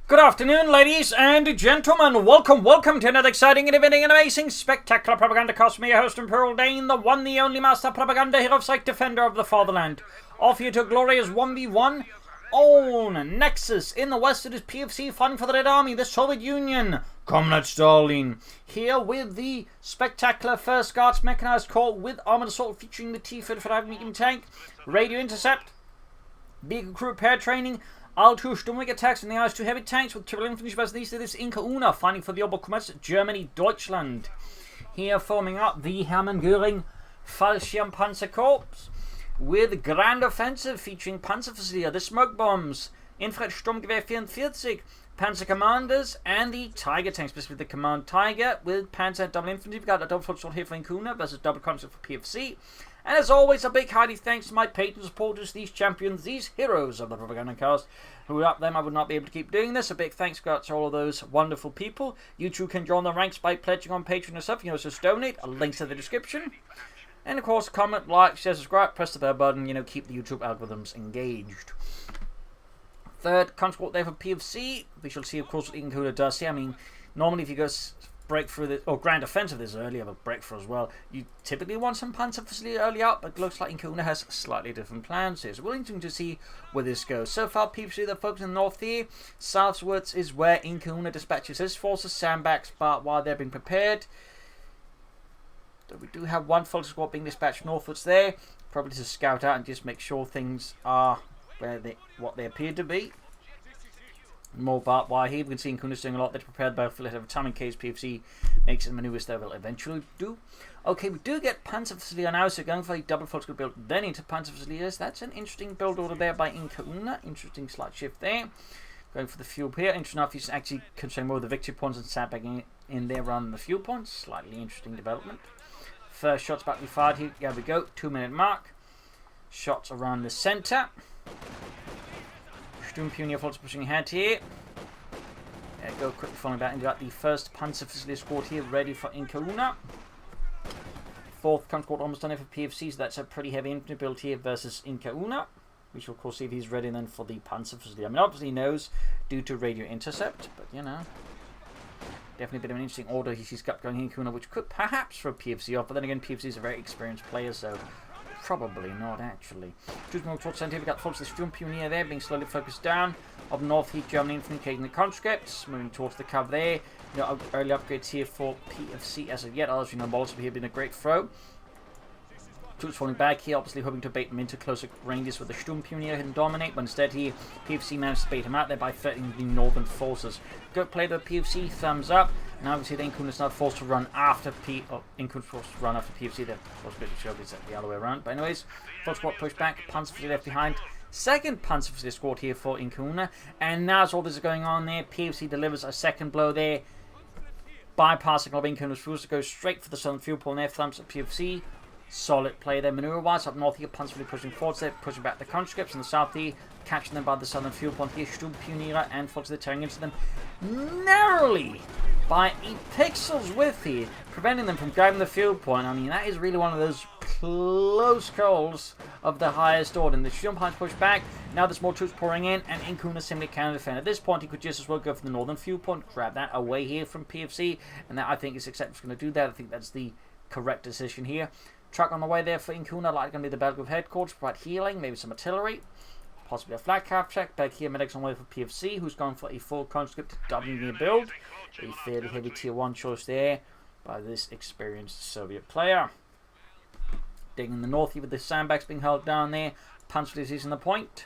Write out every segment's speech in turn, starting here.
Good afternoon, ladies and gentlemen. Welcome to another exciting, innovating, and amazing, spectacular Propagandacast. Me, your host, Imperial Dane, the one, the only master propaganda hero, psych defender of the fatherland. Off you to a glorious 1v1 on Nexus. In the west, it is PFC fighting for the Red Army, the Soviet Union. Comrade Stalin. Here with the spectacular First Guards Mechanized Corps with Armored Assault featuring the T-35 medium tank, radio intercept, vehicle crew repair training, L2 Sturmwing attacks and the IS-2 heavy tanks with triple infantry base east of this IncaUna fighting for the Oberkommando Germany, Deutschland. Here forming up the Hermann Göring Fallschirmpanzerkorps with Grand Offensive featuring Panzerfusilier, the smoke bombs, Infrared Sturmgewehr 44, Panzer Commanders, and the Tiger tanks, specifically the Command Tiger with Panzer double infantry. We've got a double foot shot here for IncaUna versus double concept for PFC. And as always, a big hearty thanks to my patron supporters, these champions, these heroes of the Propagandacast. Who without them I would not be able to keep doing this. A big thanks to all of those wonderful people. You too can join the ranks by pledging on Patreon yourself. You can also donate. A link's in the description. And of course, comment, like, share, subscribe, press the bell button. Keep the YouTube algorithms engaged. Third conscript there for PFC. We shall see, of course, what IncaUna does here. I mean, normally if you go breakthrough this, or Grand Offensive this earlier, but breakthrough as well, you typically want some Panzer facility early out, but it looks like IncaUna has slightly different plans here. So we're interesting to see where this goes. So far, PFC, they're focusing in the north here. Southwards is where IncaUna dispatches his forces, sandbags, but while they're being prepared. So we do have one focus squad being dispatched northwards there, probably to scout out and just make sure things are what they appear to be. More about why here we can see IncaUna's doing a lot. They're prepared by a fillet of time in case PFC makes some maneuvers they will eventually do. Okay, we do get Panzer Fusilier now, so going for a double focus build, then into Panzer Fusiliers. That's an interesting build order there by IncaUna. Interesting slight shift there. Going for the fuel here. Interesting enough, he's actually concentrating more of the victory points and sandbagging in there rather than the fuel points. Slightly interesting development. First shots about to be fired here. There we go. 2-minute mark. Shots around the centre. Sturmpioneer forces pushing ahead here. There we go, quickly falling back, and you got the first Panzer Fusilier squad here ready for IncaUna. Fourth squad almost done it for PFC, so that's a pretty heavy infantry build here versus IncaUna. We shall of course see if he's ready then for the Panzer Fusilier. I mean, obviously he knows due to radio intercept, but definitely a bit of an interesting order he's got going in IncaUna, which could perhaps throw PFC off, but then again, PFC is a very experienced player, so probably not, actually. Choosing more towards center, we've got the Sturmpioneer there, being slowly focused down. Up north here, Germany infantry taking the conscripts, moving towards the cover there. Early upgrades here for PFC as of yet, others, Molotov here been a great throw. Troops falling back here, obviously hoping to bait them into closer ranges with the Sturmpioneer and dominate, but instead here, PFC managed to bait him out there by threatening the northern forces. Good play by PFC, thumbs up. Now we see that IncaUna is now forced to run after IncaUna's forced to run after PFC. They're forced to show it's the other way around. But anyways, first squad pushed back, Panzer Fusilier left behind. Second Panzer Fusilier squad here for IncaUna. And now as all this is going on there, PFC delivers a second blow there, bypassing all of IncaUna's forces to go straight for the southern fuel pool. And there, thumbs up PFC. Solid play there maneuver-wise. Up north here, Panzer Fusilier pushing forwards there, pushing back the conscripts. In the south here, catching them by the southern fuel point here. Sturmpioneer and forces tearing into them narrowly by 8 pixels width here, preventing them from grabbing the field point. I mean, that is really one of those close calls of the highest order. And the Sturmpioneers push back. Now there's more troops pouring in, and IncaUna simply cannot defend. At this point, he could just as well go for the northern field point, grab that away here from PFC, and that I think is acceptable going to do that. I think that's the correct decision here. Truck on the way there for IncaUna, like going to be the Belgrade headquarters, provide healing, maybe some artillery. Possibly a flat cap check. Back here, medics on the way for PFC, who's gone for a full conscript W build. A fairly heavy tier 1 choice there by this experienced Soviet player. Digging in the north here with the sandbags being held down there. Panzer Fusilier is in the point.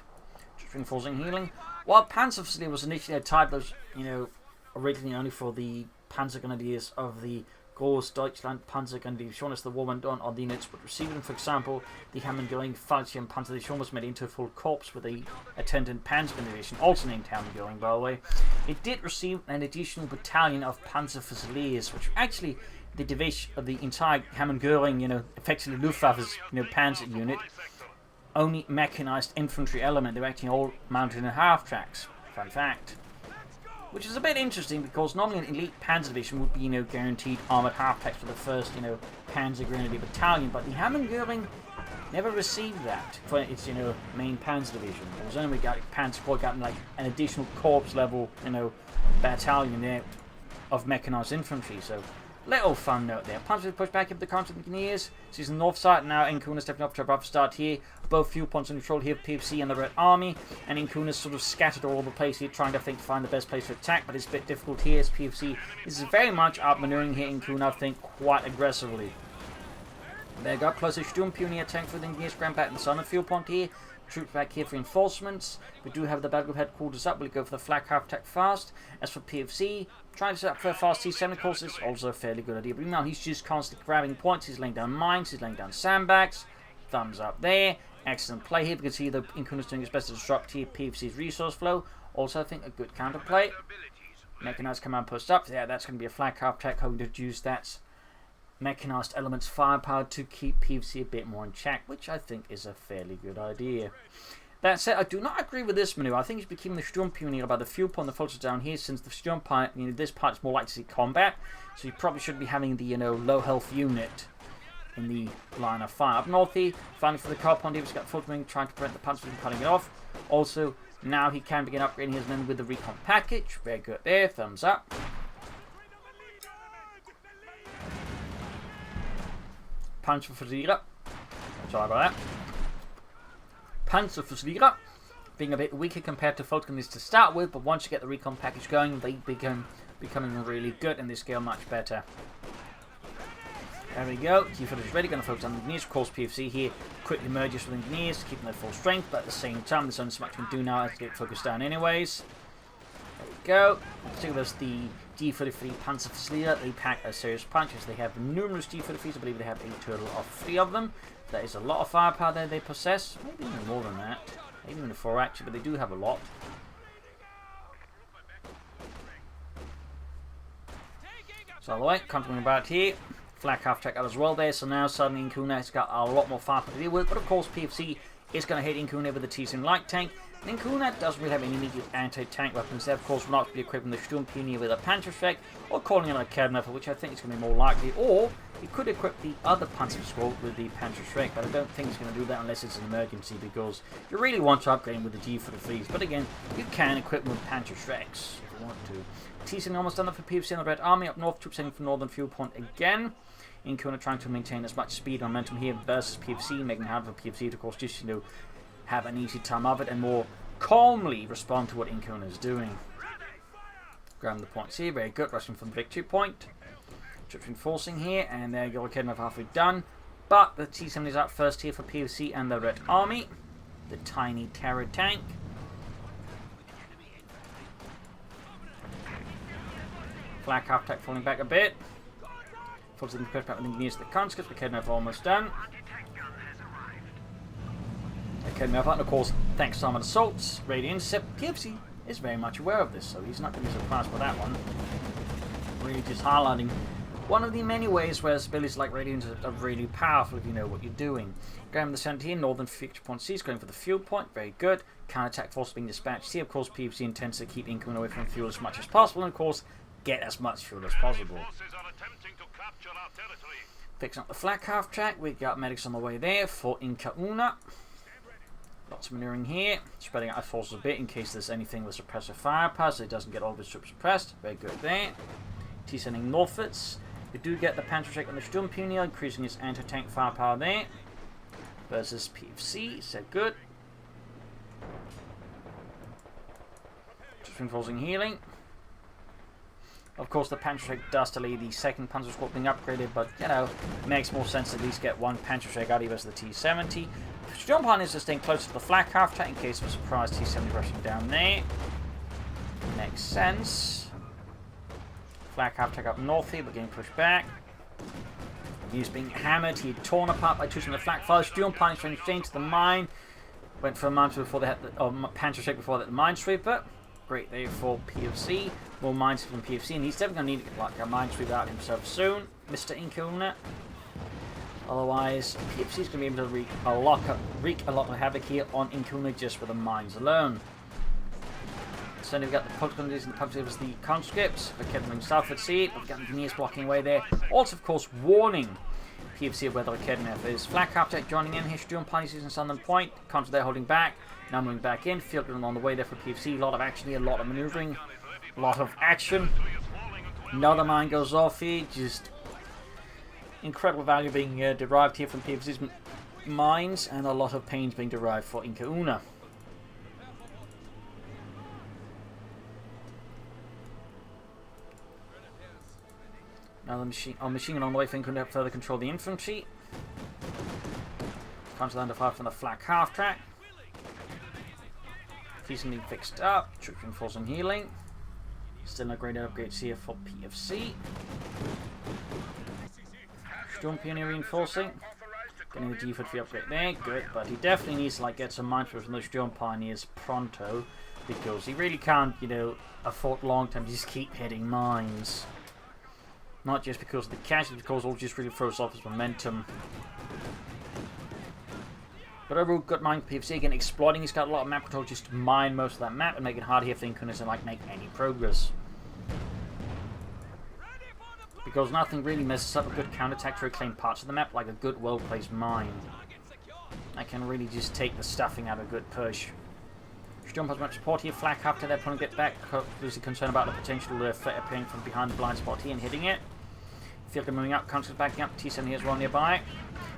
Just reinforcing healing. While Panzer Fusilier was initially a type that was, originally only for the Panzer Grenadiers of the Groß Deutschland Panzergrenadier as the war went on the units would receive them. For example, the Hermann Göring Fallschirmpanzerdivision was made into a full corps with a attendant Panzergrenadier, also named Hermann Göring, by the way. It did receive an additional battalion of Panzer Fusiliers, which actually the division of the entire Hermann Göring, effectively Luftwaffe's, Panzer unit, only mechanized infantry element. They were actually all mounted in half tracks. Fun fact. Which is a bit interesting because normally an elite Panzer division would be, guaranteed armored half-tracks for the first, Panzer Grenadier battalion. But the Hermann Göring never received that for its, you know, main Panzer division. It was only got Panzer Corps got like an additional corps level, you know, battalion there of mechanized infantry. So little fun note there. Panzer push back up the counter engineers. Sees the north side now. IncaUna stepping up to a rough start here. Both fuel points in control here. PFC and the Red Army, and IncaUna's sort of scattered all over the place here, trying to find the best place to attack. But it's a bit difficult here. As PFC is very much outmaneuvering here. IncaUna, I think, quite aggressively. There got closer. Sturmpionier tank for the engineers. Grand back in the southern fuel point here. Troops back here for reinforcements. We do have the battle group headquarters up. We'll go for the flak half attack fast. As for PFC, trying to set up for a fast T-70 course is also a fairly good idea. But now he's just constantly grabbing points. He's laying down mines. He's laying down sandbags. Thumbs up there. Excellent play here. We can see the IncaUna's doing his best to disrupt here PFC's resource flow. Also, I think a good counterplay. Mechanized command post up. Yeah, that's going to be a flak half attack. Hoping to use that mechanized elements firepower to keep PFC a bit more in check, which I think is a fairly good idea. That said, I do not agree with this maneuver. I think he's been keeping the Sturmpionier by the fuel point that floats down here, since the Sturmpionier, you know, this part is more likely to see combat, so you probably should be having the, you know, low health unit in the line of fire. Up north here, fighting for the car point, he's got full wing, trying to prevent the punch from cutting it off. Also, now he can begin upgrading his men with the recon package. Very good there, thumbs up. Panzerversierer. Sorry about that. Panzerversierer being a bit weaker compared to Falcons to start with, but once you get the recon package going, they becoming really good and they scale much better. There we go. Key footage ready. Going to focus on the engineers. Of course, PFC here quickly merges with engineers, keeping their full strength, but at the same time, there's only so much we can do now to get focused down anyways. There we go. So there's the G33 Panzerversierer. They pack a serious punch as they have numerous G33s. I believe they have a total of 3 of them. That is a lot of firepower that they possess. Maybe even more than that. Maybe even 4 actually, but they do have a lot. So all the way, coming about here. Flak half attack out as well there. So now suddenly IncaUna has got a lot more firepower to deal with. But of course PFC is going to hit IncaUna with the T-7 light tank. And IncaUna doesn't really have any immediate anti-tank weapons. They of course will not be equipping the Sturmpionier with a Panzerschreck or calling it a Kernwerfer, which I think is going to be more likely. Or he could equip the other Panzerschreck with the Panzerschreck, but I don't think he's going to do that unless it's an emergency, because you really want to upgrade him with the G43s. But again, you can equip him with Panzerschrecks if you want to. T-7 almost done that for PFC and the Red Army. Up north, troops heading for northern fuel point again. IncaUna trying to maintain as much speed and momentum here versus PFC, making it hard for PFC to, of course, just, you know, have an easy time of it and more calmly respond to what IncaUna is doing. Grabbing the points here, very good, rushing from the victory point. Troops reinforcing here, and there you go, Kernwerfer halfway done. But the T-7 is up first here for PFC and the Red Army. The tiny terror tank. Flak half attack falling back a bit. Forces them to push back with engineers at the conscripts, but Kernwerfer almost done. Kernwerfer, and of course, thanks to armored assaults, radio intercept, PFC is very much aware of this, so he's not going to be surprised by that one. Really just highlighting one of the many ways where abilities like radio intercept are really powerful if you know what you're doing. Going with the center here, northern victory point C is going for the fuel point, very good. Counter-attack force being dispatched here. Of course, PFC intends to keep IncaUna away from fuel as much as possible, and of course, get as much fuel as possible. Fixing up the flak half track, we've got medics on the way there for IncaUna. Lots of maneuvering here, spreading out our forces a bit in case there's anything with suppressive firepower so it doesn't get all of his troops suppressed. Very good there. T sending northwards. We do get the Panzerschreck on the Sturmpionier, increasing his anti-tank firepower there. Versus PFC, so good. Just reinforcing healing. Of course, the Panzerschreck does delay the second Panzerschreck being upgraded, but, you know, it makes more sense to at least get one Panzerschreck out of versus the T-70. Sturmpionier is just staying close to the flak half attack in case of a surprise T-70 rushing down there. Makes sense. Flak half attack up north here, but getting pushed back. He's being hammered. He had torn apart by choosing the flak fire. Sturmpionier trying to change to the mine. Went for a mine before they had the Panzerschreck before they had the minesweeper. Great there for PFC. More mines from PFC, and he's definitely going to need like a minesweeper out himself soon, Mr. IncaUna. Otherwise, PFC is going to be able to wreak a lot of havoc here on IncaUna just with the mines alone. So we've got the Propagandacaster and the PFC, the conscripts. We're keeping south at sea. We've got engineers blocking away there. Also, of course, warning PFC of where they're heading now. There's Flak Half-Tech joining in here, Sturm Pioneers using Southern Point. Contra there holding back. Now moving back in. Field gun on the way there for PFC. A lot of action here, a lot of maneuvering. A lot of action. Another mine goes off here. Just incredible value being derived here from PFC's mines. And a lot of pains being derived for IncaUna. Now the machine gun on the way for IncaUna to further control the infantry. Contra under fire from the Flak Half-Track. Decently fixed up. Troops reinforcing healing. Still no great upgrades here for PFC. Storm Pioneer reinforcing. Getting the G43 upgrade there. Good, but he definitely needs to get some mines from those Storm Pioneers pronto. Because he really can't, afford long term to just keep hitting mines. Not just because of the casualties, because all just really throws off his momentum. But overall, good mine for PFC. Again, exploiting. He's got a lot of map control just to mine most of that map and make it hard here for IncaUna to make any progress. Because nothing really messes up a good counterattack to reclaim parts of the map like a good, well-placed mine. That can really just take the stuffing out of a good push. Jump has much support here. Flak after their opponent get back. There's a concern about the potential threat appearing from behind the blind spot here and hitting it. Field gun moving up, Contra's backing up. T7 here is well nearby.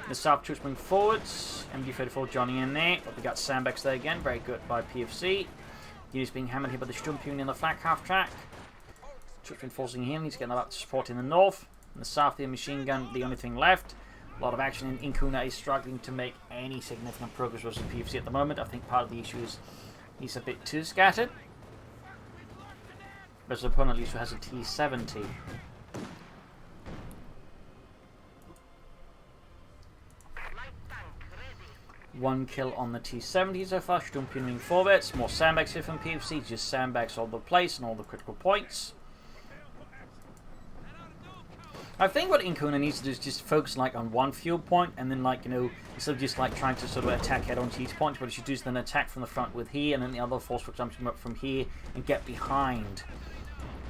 The South troops moving forwards. MD34 joining in there. But we got sandbags there again. Very good by PFC. Units being hammered here by the Sturm Pioneer on the Flak Half-Track. Troops reinforcing here. Needs to get that support in the north. In the south, the machine gun, the only thing left. A lot of action in IncaUna is struggling to make any significant progress versus PFC at the moment. I think part of the issue is he's a bit too scattered. But the opponent at least has a T70. One kill on the T70 so far. Sturm moving forwards. More sandbags here from PFC. Just sandbags all the place and all the critical points. I think what IncaUna needs to do is just focus on one fuel point and then instead of just trying to sort of attack head on to each point, what it should do is then attack from the front with here and then the other force for example come up from here and get behind.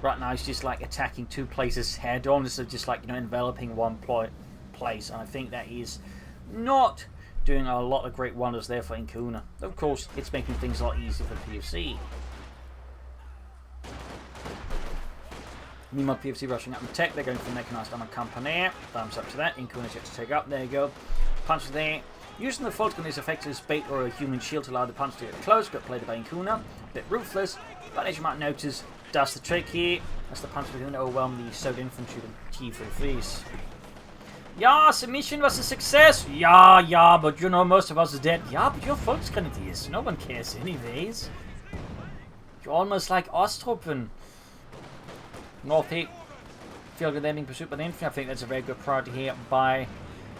Right now it's just attacking two places head on instead of just enveloping one place, and I think that is not doing a lot of great wonders there for IncaUna. Of course, it's making things a lot easier for PFC. Meanwhile, PFC rushing up in tech. They're going for mechanized armor company. Thumbs up to that. IncaUna's yet to take up. There you go. Punch there. Using the fault gun is effective as bait or a human shield to allow the punch to get close. Got played by IncaUna. A bit ruthless, but as you might notice, does the trick here. That's the punch going to overwhelm the Soviet infantry with T-33s. Yeah, submission was a success. Yeah, but most of us are dead. Yeah, but you're Volksgrenadiers. No one cares anyways. You're almost like Ostruppen. North here. Field gun being pursued by the infantry. I think that's a very good priority here by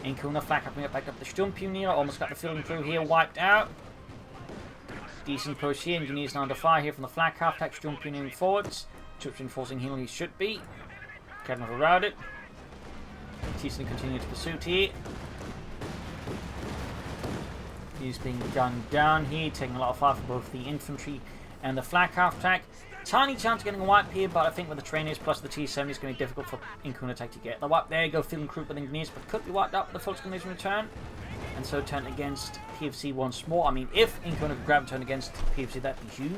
IncaUna. Flak up back up the Sturm Pioneer. Almost got the field crew here wiped out. Decent push here. Engineers now under fire here from the Flak Half-Track. Sturm Pioneer forwards. Troops reinforcing healing he should be. Can't have around it. T-Sun continuing to pursuit here. He's being gunned down here, taking a lot of fire from both the infantry and the Flak Half-Track. Tiny chance of getting a wipe here, but I think with the trainers plus the T-70 it's going to be difficult for IncaUna to get the wipe. There you go, feeling crew with engineers, but could be wiped up with the Volksgrenadiers in return. And so turn against PFC once more. I mean, if IncaUna could grab a turn against PFC, that'd be huge.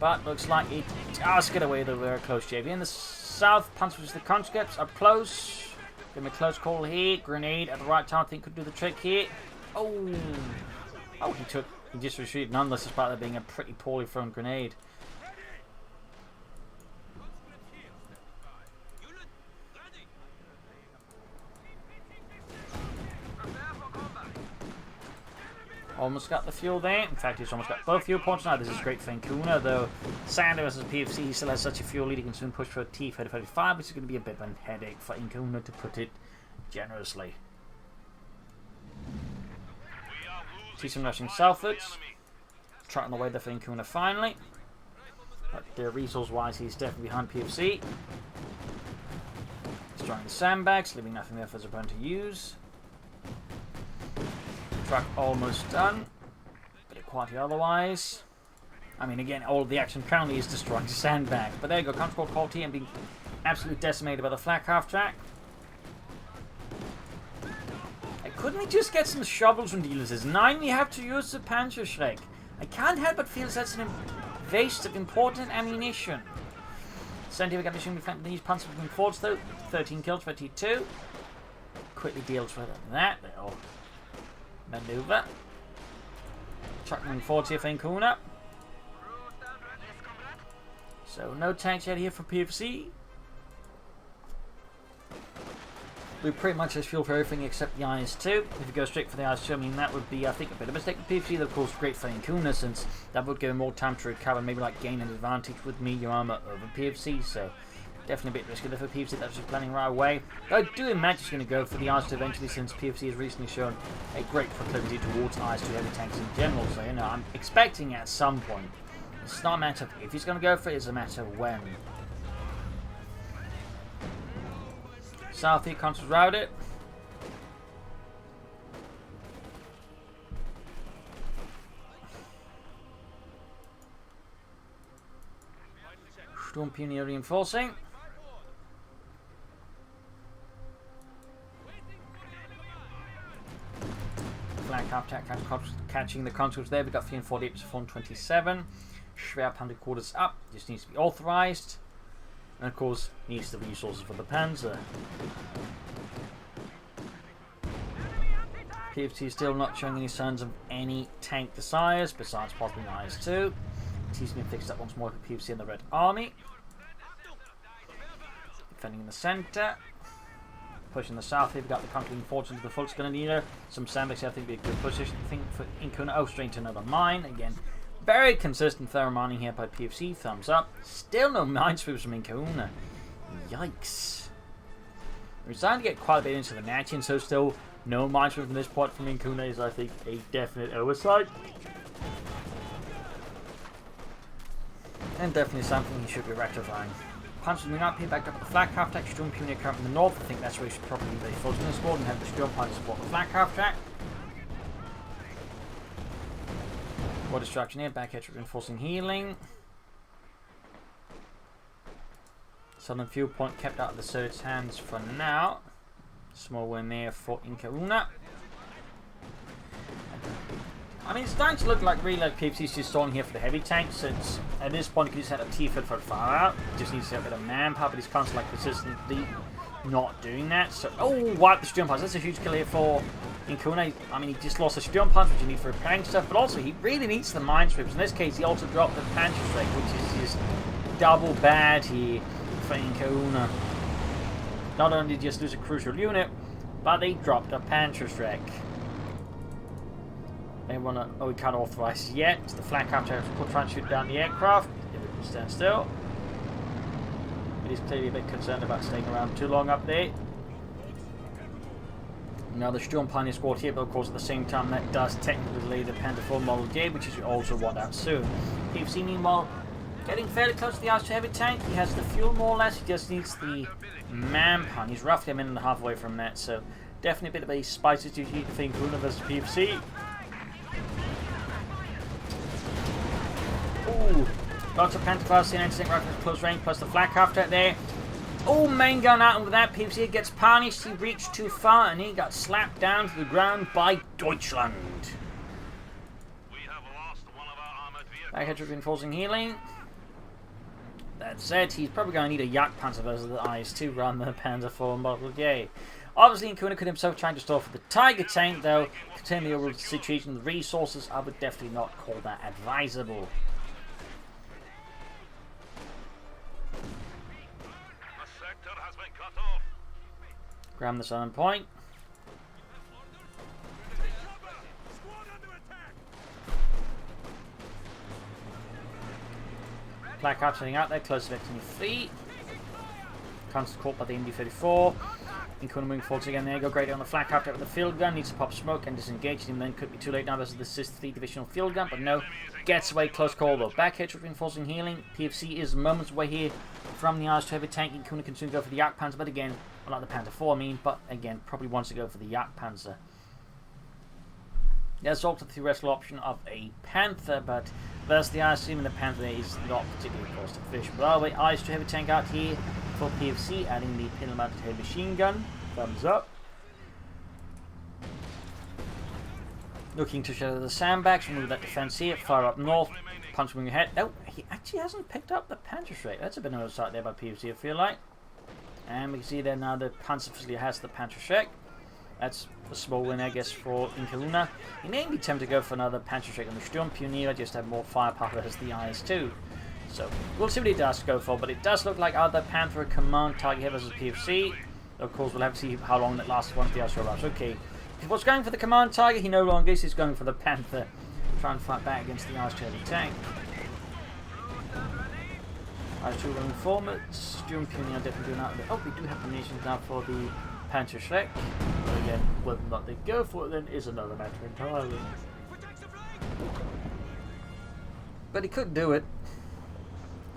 But looks like it does get away with a very close JV. In the south, punch with the conscripts up close. Give him a close call here. Grenade at the right time, I think could do the trick here. Oh, he just retreated nonetheless, despite that being a pretty poorly thrown grenade. Almost got the fuel there. In fact, he's almost got both fuel points now. This is great for IncaUna, though Sander versus PFC, he still has such a fuel lead. He can soon push for a T-35, which is going to be a bit of a headache for IncaUna, to put it generously. T-Sun rushing southwards. Trotting the way there for IncaUna finally. But resource-wise, he's definitely behind PFC. Destroying the sandbags, leaving nothing there for his opponent to use. Truck almost done. Bit of quality otherwise. I mean, again, all of the action currently is destroying the sandbag. But there you go, control quality and being absolutely decimated by the Flak Half-Track. Couldn't we just get some shovels from dealers? 9, we have to use the Panzerschreck. I can't help but feel that's an waste of important ammunition. 70, we got machine with these panzers moving forwards though. 13 kills, 22. Quickly deals with that little maneuver. Truck moving forwards here for IncaUna. So no tanks yet here for PFC. We pretty much has fuel for everything except the IS-2. If you go straight for the IS-2, I mean that would be, I think, a bit of a mistake. PFC, of course, great for IncaUna, since that would give him more time to recover, maybe like gain an advantage with medium armor over PFC. So definitely a bit risky there for PFC. That's just planning right away. I do imagine he's going to go for the IS-2 eventually, since PFC has recently shown a great proclivity towards IS-2 heavy tanks in general. So you know, I'm expecting at some point. It's not a matter of if he's going to go for it; it's a matter of when. South here, consoles routed. Storm Pioneer reinforcing. Flank half attack catching the consoles there. We got 348 to 427. Schwerpanzer quarters up. This needs to be authorized. And of course, needs the resources for the Panzer. PFT is still not showing any signs of any tank desires, besides possibly an IS-2. T's been fixed up once more for PFC and the Red Army. Defending in the centre. Pushing the south here, we've got the country forwards into the Volksgrenadier. Some sandbags, I think, would be a good position. I think for IncaUna. Oh, straight to another mine. Again, very consistent thorough mining here by PFC. Thumbs up. Still no minesweepers from IncaUna. Yikes. We're starting to get quite a bit into the match, and so still no minesweepers from this point from IncaUna is, I think, a definite oversight. And definitely something he should be rectifying. Panzers moving up here, backed up at the flak half track. Sturm Pioneer coming from the north. I think that's where he should probably be full in the squad and have the Sturm Panzer support the flak half track. More destruction here, back edge reinforcing healing. Southern fuel point kept out of the Surge's hands for now. Small win there for IncaUna. I mean, it's starting to look like really like PFC's just stalling here for the heavy tanks, since at this point you can just have a T-foot for far out. Just needs to have a bit of manpower, but he's constantly like persistently not doing that. So, oh, wipe the Sturm Panzer. That's a huge kill here for IncaUna. I mean, he just lost the Sturm Panzer, which you need for repairing stuff, but also he really needs the minesweepers. In this case, he also dropped the Panzerschreck, which is just double bad here for IncaUna. Not only did he just lose a crucial unit, but they dropped a Panzerschreck. They want to. Oh, we can't authorize it yet. It's the flak after trying to shoot down the aircraft. It will stand still. But he's clearly a bit concerned about staying around too long up there. Now the Sturm Pioneer squad here, but of course at the same time that does technically delay the Panther 4 Model J, which is also want out soon. PFC meanwhile getting fairly close to the IS-2 heavy tank. He has the fuel more or less. He just needs the manpower. He's roughly a minute and a half away from that, so definitely a bit of a spicy to heat for IncaUna versus PFC. Ooh, lots of Panther class C96 rifles close range, plus the flak half track there. Oh, main gun out, and with that PFC gets punished. He reached too far and he got slapped down to the ground by Deutschland. Back hedge reinforcing healing. That said, he's probably going to need a Jagdpanzer versus the IS-2 rather than a Panzer 4 Model J. Obviously, IncaUna could himself trying to stall for the Tiger tank, though, considering the overall situation, the resources, I would definitely not call that advisable. Grab the southern point. Black Ops heading out there, close to 15 feet. Constant caught by the MD-34. IncaUna moving forwards again. There you go. Great on the flak after with the field gun. Needs to pop smoke and disengage him. Then could be too late now versus the 63 divisional field gun. But no. Gets away. Close call though. Back hedge reinforcing healing. PFC is moments away here from the IS-2 heavy tank. IncaUna can soon go for the Jagdpanzer. But again, well, not the Panther 4 I mean. But again, probably wants to go for the Jagdpanzer. There's also the theoretical option of a Panther, but versus the IS-2 and the Panther is not particularly cost efficient. But anyway, IS-2 heavy tank out here for PFC, adding the pintle mounted heavy machine gun. Thumbs up. Looking to shadow the sandbags, remove that defense here, fire up north, punch moving ahead. Oh, he actually hasn't picked up the Panzerschreck. That's a bit of an oversight there by PFC, I feel like. And we can see there now the Panzer facility has the Panzerschreck. That's a small win, I guess, for IncaUna. He may be tempted to go for another Panzerschreck on the Sturmpioneer, just have more firepower as the IS-2. So, we'll see what he does go for, but it does look like either Panther or Command target here versus PFC. Of course, we'll have to see how long that lasts once the IS-2 arrives. Okay, if he was going for the Command target, he no longer is. He's going for the Panther. Try and fight back against the IS-2 heavy tank. IS-2 running forwards. Sturmpioneer definitely doing that. Oh, we do have munitions now for the Panzerschreck. But again, whether or not they go for it then is another matter entirely. But he could do it.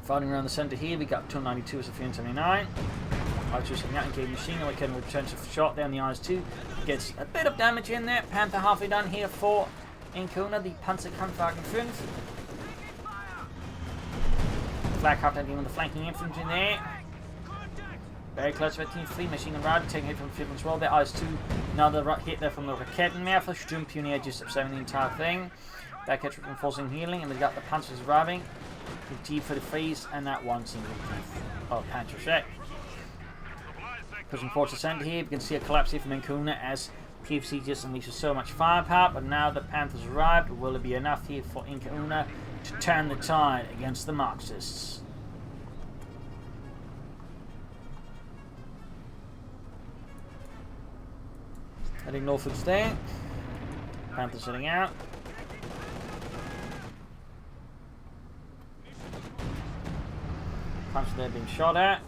Fighting around the centre here, we got 292 as a 379. IS-2 sitting out, engaged machine gun, we can return to shot down the IS-2. Gets a bit of damage in there. Panther halfway done here for IncaUna, the Panzerkampfwagen 5. Flak dealing with the flanking infantry in there. Very close to it, Team 3, machine gun rider taking hit from the field as well. There, IS-2, another hit there from the Raketenwerfer. Sturmpioneer just observing the entire thing. Back catch reinforcing healing, and we got the Panzers arriving. The T for the freeze, and that one single piece of Panzerschreck. Pushing forward to centre here, we can see a collapse here from IncaUna as PFC just unleashes so much firepower, but now the Panthers arrived. Will it be enough here for IncaUna to turn the tide against the Marxists? Heading northwards there. Panthers sitting out. Punch there being shot at.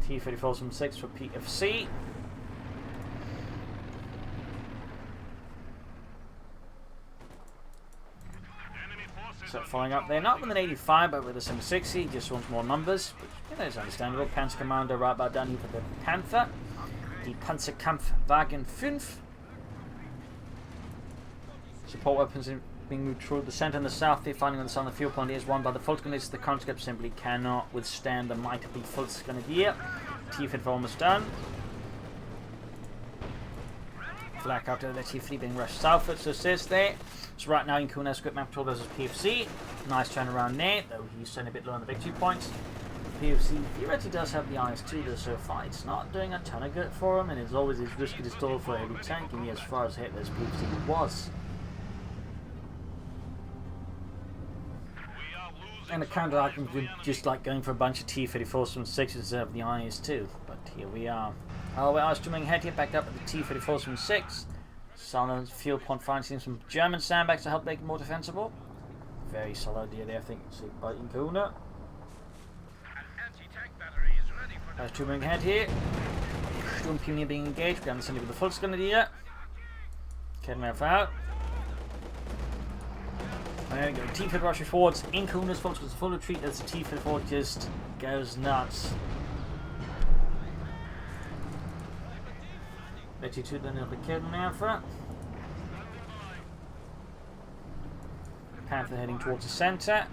T-34 from 6 for PFC. So following up there, not with an 85 but with a 760, just wants more numbers, which is understandable. Panzer Commander right about down here for the Panther. The Panzerkampfwagen 5. Support weapons being moved toward the centre and the south here, finding on the southern field point is one by the Volksgrenadiers. The conscript simply cannot withstand the might of the Volksgrenadier. T-34 almost done. Flak after the T3 being rushed southwards, so it says there. So right now IncaUna script map control versus PFC. Nice turnaround there, though he's certainly a bit low on the victory points. PFC theoretically does have the IS-2 there so far. It's not doing a ton of good for him, and it's always as risky to stall for heavy tanking as far as hit as PFC was. And the counter argument would just like going for a bunch of T-34s from 6s instead of the IS-2. But here we are. We're IS-2 moving ahead here, backed up with the T-34s from 6. Solid field point finding some German sandbags to help make it more defensible. Very solid idea there, I think, by IncaUna. IS-2 moving ahead here. Sturmpioneer being engaged, we're going to send it with the Volksgrenadier. Kettenwerfer out. There we go, T-34 rushes forwards. IncaUna's Volks was full retreat as the T-34 just goes nuts. T2 then the Kettenwerfer. Panther heading towards the centre.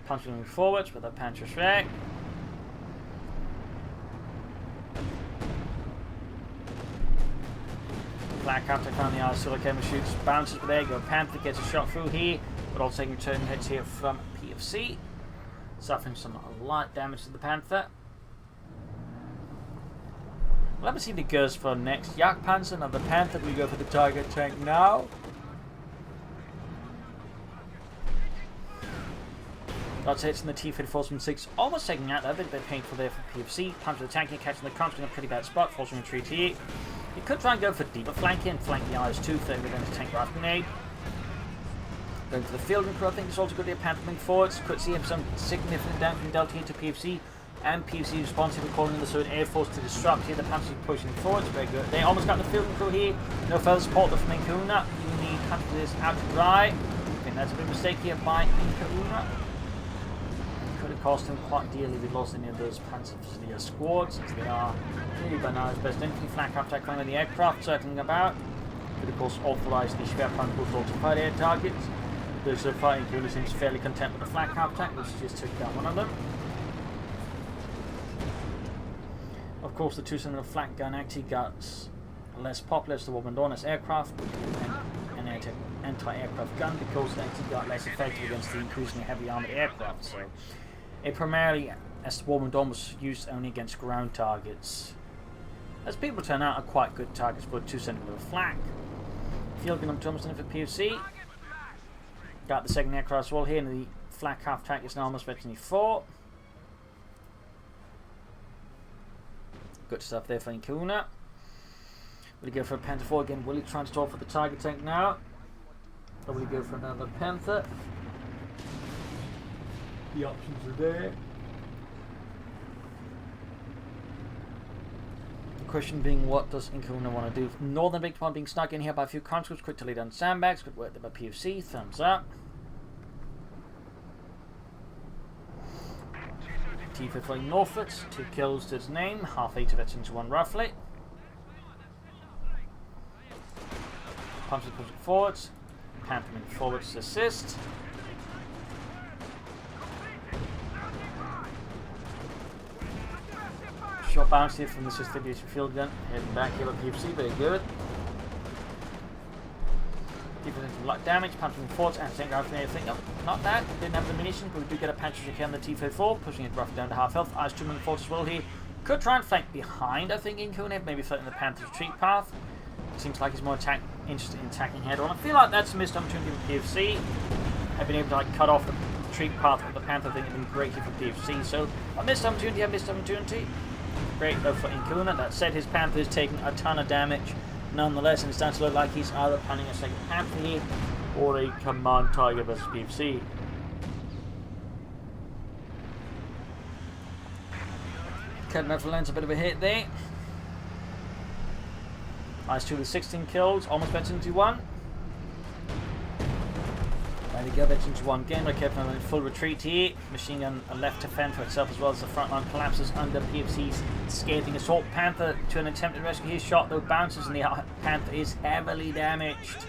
Panzer moving forwards with a Panzerschreck. Black after found the IS-2 camera shoots, bounces, but there you go. Panther gets a shot through here, but also taking return hits here from PFC. Suffering some light damage to the Panther. We'll have to see what it goes for next. Jagdpanzer, another Panther. We go for the target tank now. Lots of hits in the T-34 from 6, almost taking out that, a bit painful there for PFC. Punch the tank here, catching the constant in a pretty bad spot, forcing retreat here. He could try and go for deeper flanking and flank the IS-2 for with his tank rifle grenade. Going for the field and crew, I think it's also good here. Panther moving forwards. Could see him some significant damage from Delta here to PFC. And PFC responsive for calling in the Sword Air Force to disrupt here. The Panthers pushing forwards. Very good. They almost got the field and crew here. No further support from IncaUna. You need Panthers out to dry. I think that's a big mistake here by IncaUna. Could have cost him quite dearly if he lost any of those Panzer squads, since they are really by now his best infantry. Flank attack flying with the aircraft circling about. Could of course authorize the Schwerpunkt to fight air targets. Though so far IncaUna seems fairly content with the flank attack, which just took down one of them. Of course the 2-cylinder flank gun actually got less popular as the Womandonis aircraft and anti-aircraft gun because they actually got less effective against the increasingly heavy armored aircraft. So it primarily, as the Womandonis was used only against ground targets. As people turn out, are quite good targets for a 2 centimeter flak. Field gun up for PFC. Got the second aircraft as well here, and the flak half track is now almost veteran 4. Good stuff there for IncaUna. Will he go for a Panther 4 again? Will he try and stall for the Tiger tank now? Or will he go for another Panther? The options are there. The question being, what does IncaUna want to do? Northern Victor 1 being snuck in here by a few conscripts. Quick to lay down sandbags. Good work there by PFC. Thumbs up. T4 flying northwards. 2 kills to his name. Half 8 of it into 1 roughly. Punches pushing forwards. Panther moving forwards to assist. Short bounce here from the assisted field gun. Heading back here by PFC. Very good. People into light damage, punching forwards, and tank out from everything. Oh, not that, didn't have the munition, but we do get a Panther check on the T-54, pushing it roughly down to half health. IS-2 moving forwards as well here. Could try and flank behind, I think, IncaUna, maybe threaten the Panther's retreat path. Seems like he's more interested in attacking head on. I feel like that's a missed opportunity for PFC. Have been able to cut off the retreat path of the Panther. I think it would be great here for PFC. So, a missed opportunity. Great though for IncaUna. That said, his Panther is taking a ton of damage. Nonetheless, and it's starting to look like he's either planning a second Panther here or a command Tiger versus PFC. Cutting over lands a bit of a hit there. IS-2 with 16 kills, almost better into 1. There we go, better into 1 again. We're kept on a full retreat here. Machine gun left to fend for itself as well as the front line collapses under PFC's scathing assault. Panther to an attempted rescue. His shot though bounces and the Panther is heavily damaged.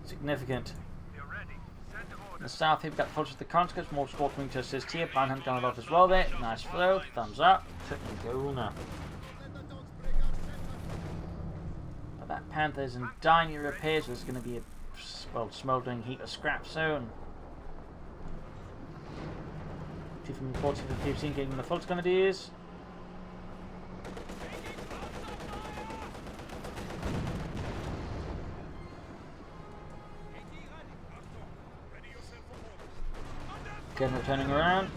Significant. In the south here we've got close to the conscripts. More squad coming to assist here. Manhunt gun off as well there. Nice flow. Thumbs up. To IncaUna. That Panther is in dire need of repairs. There's going to be a smouldering heap of scrap soon. From 40 to 15 getting the full grenadiers. Again returning around.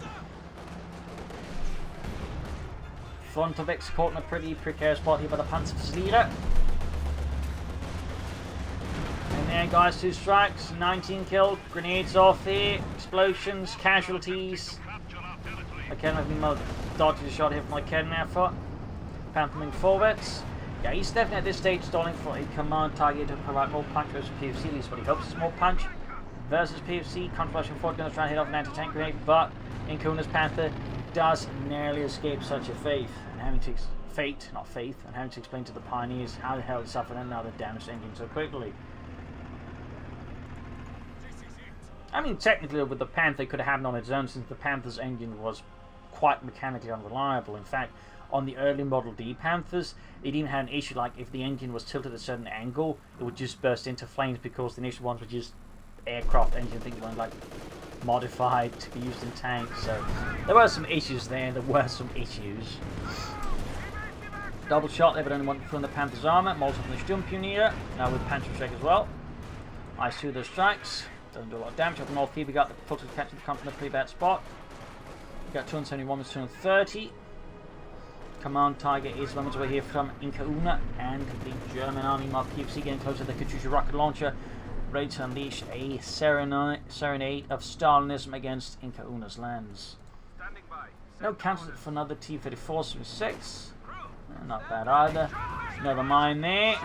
Front of X caught in a pretty precarious spot here by the Panzer's leader. And there guys, 2 strikes, 19 killed, grenades off here, explosions, casualties. Again, I've been dodging a shot here from my cannon effort. Panther moving forwards. Yeah, he's definitely at this stage stalling for a command target to provide more punch versus PFC, at least what he hopes is more punch versus PFC. Controversial forward going to try and hit off an anti-tank grenade, but IncaUna's Panther does narrowly escape such a fate, and having to explain to the pioneers how the hell it suffered and now the damaged engine so quickly. I mean, technically with the Panther it could have happened on its own since the Panther's engine was quite mechanically unreliable. In fact, on the early Model D Panthers, it even had an issue like if the engine was tilted at a certain angle, it would just burst into flames because the initial ones were just aircraft engine things weren't like modified to be used in tanks. So there were some issues there, Double shot there, but only one from the Panther's armor. Molotov from the Sturmpionier, now with Panther check as well. IS-2 of those strikes. Doesn't do a lot of damage. Up north here we got the footage catching the come from a pretty bad spot. We got 271 with 230. Command target is moments away here from IncaUna and the German army. While PFC getting closer to the Katyusha rocket launcher, ready to unleash a serenade of Stalinism against IncaUna's lands. No counters for another T-34 6. Not bad either. Another mine there.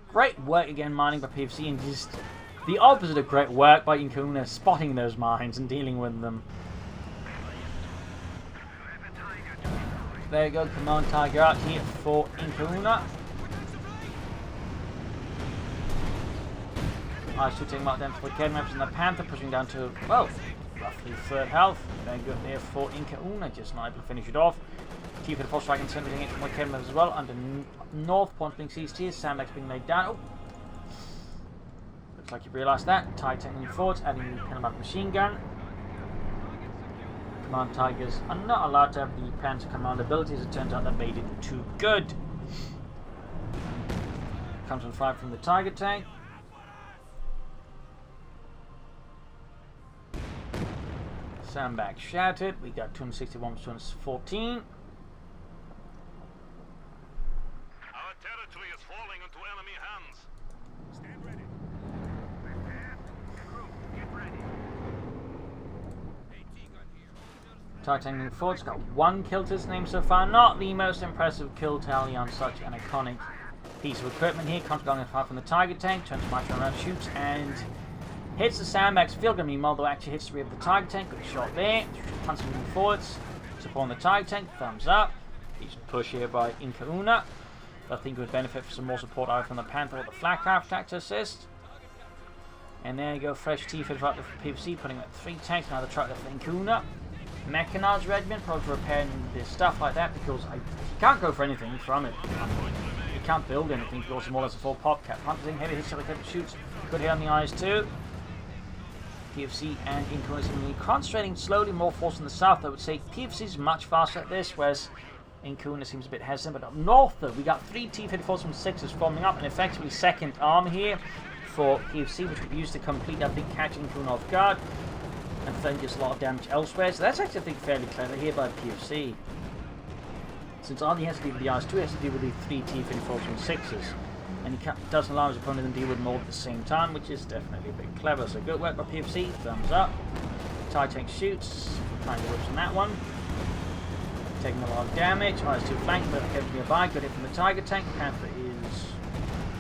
Great work again mining by PFC, and just the opposite of great work by IncaUna, spotting those mines and dealing with them. There you go, command target out here for IncaUna. IS-2 taking mark down for the K maps and the Panther pushing down to, well, roughly 3rd health. Very good there for IncaUna, just not able to finish it off. T-54 force strike and sending it from OKW as well. Under north, points being seized here. Sandbags being laid down. Oh. Looks like you realised that. TIE taking forwards, adding the Panamatic machine gun. Command Tigers are not allowed to have the Panzer command abilities. It turns out they made it too good. Comes on fire from the Tiger tank. Sandbag shattered. We got 261 to 214. Our territory is falling into enemy hands. Stand ready. Crew, get ready. Targeting forwards, got one kill to his name so far. Not the most impressive kill tally on such an iconic piece of equipment here. Comes along and fire from the Tiger tank, turns march around, shoots, and hits the sandbags field gun. Meanwhile, though, actually hits the rear of the Tiger tank. Good shot there. Punching moving forwards. Supporting the Tiger tank. Thumbs up. Decent push here by IncaUna. I think it would benefit for some more support either from the Panther or the Flak Craft to assist. And there you go. Fresh T-54 for PFC, putting up 3 tanks. Now the truck left for IncaUna. Mechanized regiment, probably for repairing this stuff like that, because you can't go for anything from it. You can't build anything because it's more or less a full pop cap. Hunting, heavy hits, shoots. Good hit on the eyes too. PFC and IncaUna seemingly concentrating slowly, more force in the south. I would say PFC is much faster at this, whereas IncaUna seems a bit hesitant. But up north, though, we got 3 T-54s from 6s forming up, and effectively second arm here for PFC, which could be used to complete, I think, catch IncaUna off guard. And then just a lot of damage elsewhere. So that's actually, I think, fairly clever here by PFC. Since all he has to do with the IS-2, he has to deal with the 3 T-54s from 6s. And he doesn't allow his opponent to deal with them all at the same time, which is definitely a bit clever. So good work by PFC. Thumbs up. TIE tank shoots. Trying to whips on that one. Taking a lot of damage. IS-2 flank, but kept nearby. Good hit from the Tiger tank. Panther is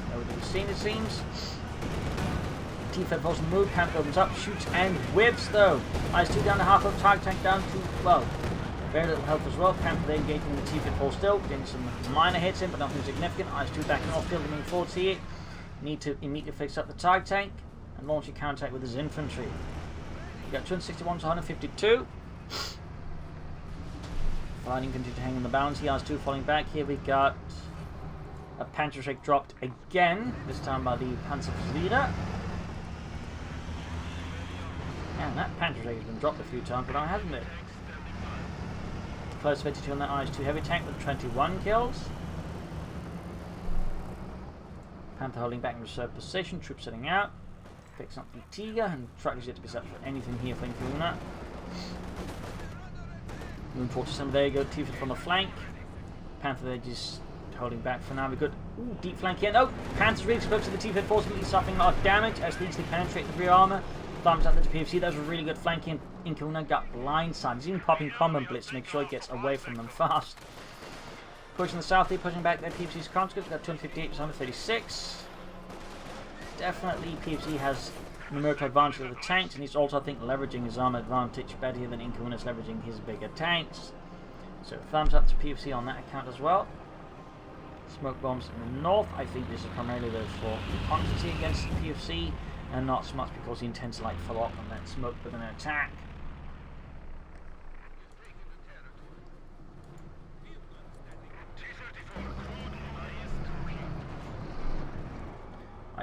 nowhere to be seen, it seems. T-54 move, Panther opens up, shoots and whips though. IS-2 down to half of Tiger tank down to, well, very little health as well. Panther there engaging the T-54 still, getting some minor hits in, but nothing significant. IS-2 backing off, field moving forwards here. Need to immediately fix up the Tiger tank and launch a counterattack with his infantry. We got 261 to 152. Fighting continue to hang on the balance. The IS-2 falling back. Here we got a Panzerschreck dropped again, this time by the Panzerfleet. And that Panzerschreck has been dropped a few times, but now hasn't it? Close 52 on that IS-2 heavy tank with 21 kills. Panther holding back in reserve position, troops setting out. Picks up the Tiger, and truck is yet to be set for anything here for IncaUna. Moving forward to some, there you go, T-54 from the flank. Panther there just holding back for now. We're good. Ooh, deep flank here. No! Panther's really close to the T-54, immediately suffering a lot of damage as these penetrate the rear armour. Thumbs up to PFC. That was a really good flanking. IncaUna got blindsided. He's even popping common blitz to make sure he gets away from them fast. Pushing the south here, pushing back their PFC's conscripts. Got 258 to 136. Definitely PFC has numerical advantage of the tanks, and he's also, I think, leveraging his armor advantage better here than IncaUna is leveraging his bigger tanks. So thumbs up to PFC on that account as well. Smoke bombs in the north. I think this is primarily though for quantity against PFC, and not so much because he intends to like follow up on that smoke with an attack.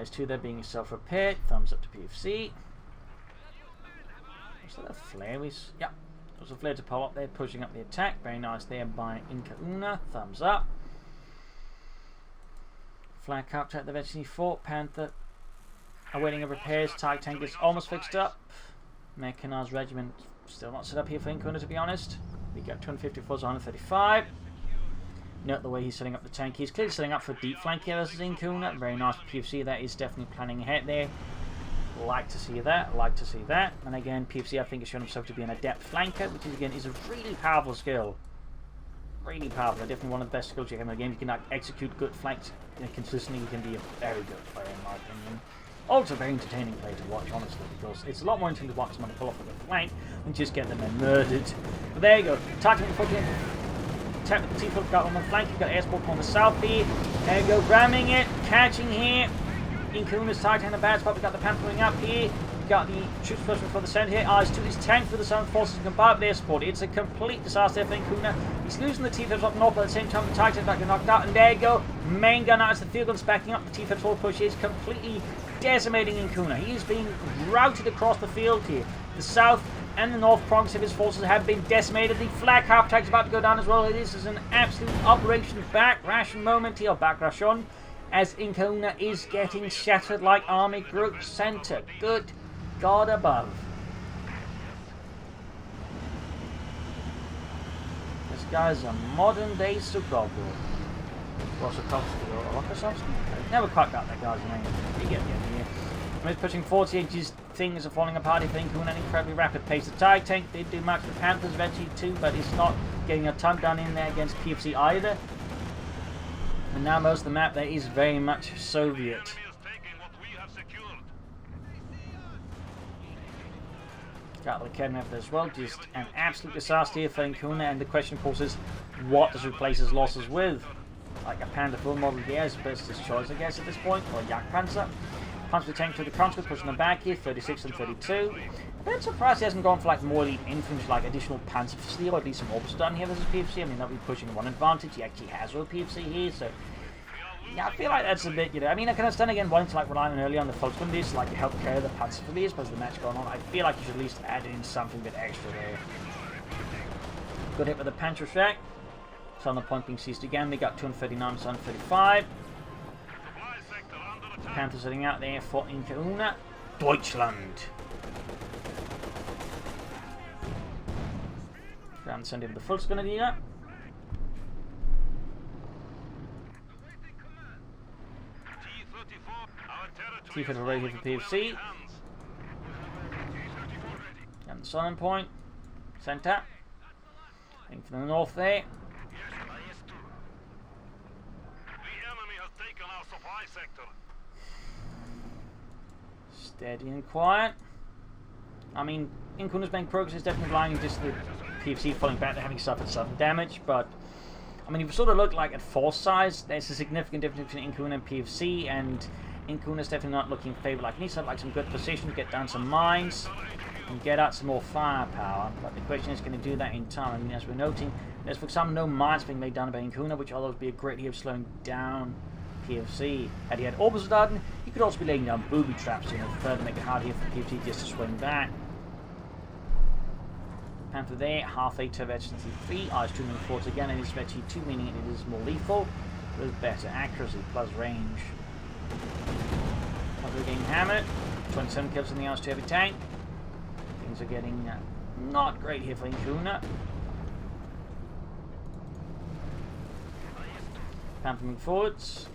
IS-2 there being self-repaired. Thumbs up to PFC. Was that a flare? Yeah, there was a flare to pull up there, pushing up the attack. Very nice there by IncaUna. Thumbs up. Flag capture at the eventually fought. Panther awaiting repairs. Tiger tank is almost fixed up. Mechanized regiment still not set up here for IncaUna, to be honest. We got 254 to 135. Note the way he's setting up the tank. He's clearly setting up for a deep flank here versus IncaUna. Very nice for PFC. That is definitely planning ahead there. Like to see that. Like to see that. And again, PFC I think has shown himself to be an adept flanker, which is, again, is a really powerful skill. Really powerful. Definitely one of the best skills you have in the game. You can execute good flanks consistently. You can be a very good player in my opinion. Also a very entertaining player to watch, honestly, because it's a lot more entertaining to watch someone pull off with a flank than just get them murdered. But there you go. Targeting the fucking attack with the T-54 got on the flank. You've got airsport on the south here. There you go, ramming it, catching here. IncaUna's targeting the bad spot. We've got the Panther going up here. We've got the troops pushing for the centre here. IS-2 is tanked for the Southern forces and combined with air support. It's a complete disaster for IncaUna. He's losing the T-54 up north, but at the same time the Tigers back knocked out. And there you go. Main gun out as the field gun's backing up. The T-54 push is completely decimating IncaUna. He is being routed across the field here. The south and the north prongs of his forces have been decimated. The flag half tag's about to go down as well. This is an absolute Operation Backrush moment here, Backrush on, as IncaUna is getting shattered like Army Group Center. Good God above. This guy's a modern day Sukhov. Rosakovsky or Rokosovsky? Never quite got that guy's name. You get the idea. He's pushing 40 inches. Things are falling apart. I think at an incredibly rapid pace. The TIE tank did do much. The Panthers eventually too, but it's not getting a ton done in there against PFC either. And now most of the map there is very much Soviet. Got the Kedmev as well. Just an absolute disaster here for IncaUna. And the question, of course, is what does replace his losses with? Like a Panther full model, yeah, is best his choice, I guess, at this point, or a Jagdpanzer. Punch the tank to the conscript, pushing them back here, 36 and 32. A bit surprised he hasn't gone for like more elite infantry, like additional Panzer facility, or at least some orbs done here versus PFC. I mean, not really pushing one advantage. He actually has with PFC here, so yeah, I feel like that's a bit, you know. I mean, I can understand again wanting to like rely on early on the Volksbundis to like help carry the Panzer facilities, but as the match going on, I feel like you should at least add in something a bit extra there. Good hit with the Panzer Shack. So on the point being seized again, we got 239, 135. Panthers heading out there for IncaUna. Deutschland. Ground send over the Volksgrenadier. T-54 ready here for PFC. And the Southern point. Centre. Heading from the north there. Steady and quiet. I mean, IncaUna's main progress is definitely lying in just the PFC falling back. They're having suffered some damage, but I mean, if you sort of look like at force size, there's a significant difference between IncaUna and PFC, and IncaUna's definitely not looking favourable. Like, he needs to have like some good position, get down some mines, and get out some more firepower. But the question is, can he do that in time? I mean, as we're noting, there's for example no mines being laid down by IncaUna, which although would be a great deal of slowing down PFC. Had he had orbs done, he could also be laying down booby traps to further make it hard here for PFC just to swing back. Panther there, half a to vegetancy 3, IS-2 moving forwards again, and it's vegetancy 2, meaning it is more lethal with better accuracy plus range. Panther getting hammered, 27 kills in the IS-2 heavy tank. Things are getting not great here for IncaUna. Panther moving forwards.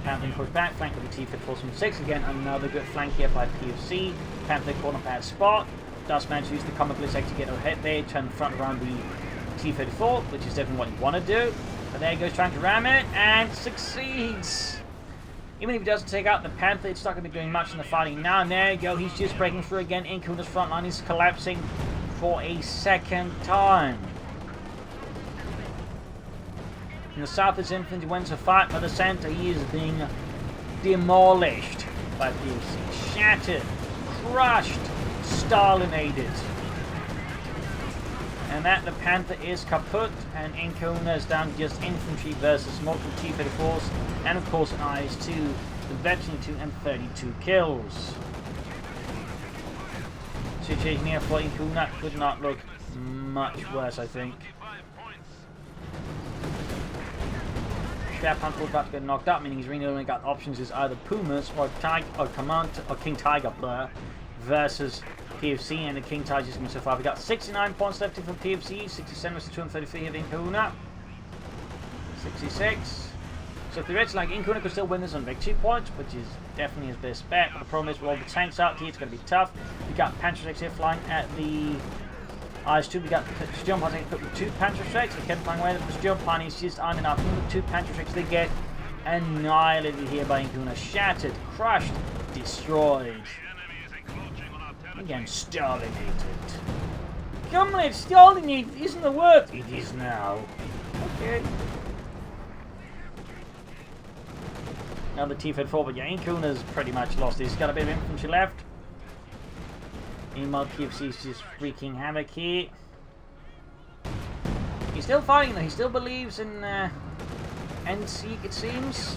Panther pushed back, flanked with the T-54 from 6. Again, another good flank here by PFC. Panther caught on a bad spot. Does manage to use the Comet Blitz to get ahead there, turn the front around the T-34, which is definitely what you want to do. But there he goes trying to ram it, and succeeds. Even if he doesn't take out the Panther, it's not going to be doing much in the fighting now. And there you go, he's just breaking through again. IncaUna's front line is collapsing for a second time. In the south, his infantry went to fight, but the center, he is being demolished by PFC. Shattered, crushed, Stalinated. And that the Panther is kaput, and IncaUna is down to just infantry versus multiple T-34s, and of course an IS-2 with veteran 2 and 32 kills. Situation here for IncaUna could not look much worse, I think. Panther about to get knocked up, meaning he's really only got options is either Pumas or King Tiger Blur versus PFC, and the King Tiger's going so far. We got 69 points left from PFC, 67 versus 233 of IncaUna, 66. So theoretically, like, IncaUna could still win this on victory points, which is definitely his best bet. But the problem is with all the tanks out here, it's going to be tough. We got Panzer here flying at the IS-2, we got Sturmplan equipped with 2 Panzer strikes. They kept flying away with the Sturmplan. He's just on and off. With 2 Panzer strikes, they get annihilated here by IncaUna. Shattered, crushed, destroyed. Again, Stalinated. Come on, Stalinated isn't the word. It is now. Okay. on the T-Fed 4, but yeah, IncaUna's pretty much lost. He's got a bit of infantry left. Meanwhile, PFC's just wreaking havoc here. He's still fighting though, he still believes in NC, it seems.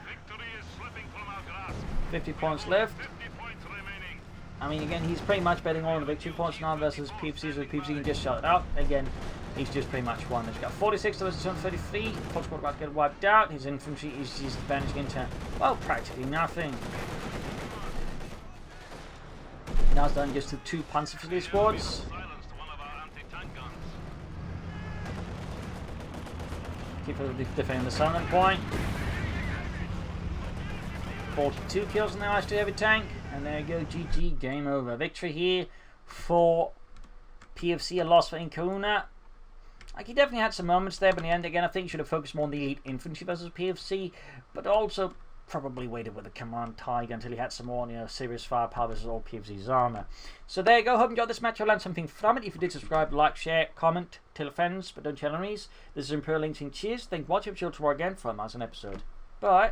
Victory is slipping from our grasp. 50 points left. 50 points remaining. I mean, again, he's pretty much betting all on the victory points now versus PFC, so PFC can just shut it out. Again, he's just pretty much won. He's got 46 versus 33. Full squad about to get wiped out. His infantry is just vanishing into, well, practically nothing. Now it's down just to 2 Panzer Fusilier squads. Silenced one of our anti-tank guns. Keep defending the silent point. 42 kills on the IS-2 heavy tank. And there you go, GG, game over. Victory here for PFC, a loss for IncaUna. Like, he definitely had some moments there, but in the end, again, I think he should have focused more on the elite infantry versus PFC, but also probably waited with the Command Tiger until he had some more, serious firepower versus all PFC's armor. So there you go. Hope you enjoyed this match. I learned something from it. If you did, subscribe, like, share, comment, tell your friends, but don't tell enemies. This is Imperial Links. Cheers. Thank you for watching. I'll see you tomorrow again for a Amazon episode. Bye.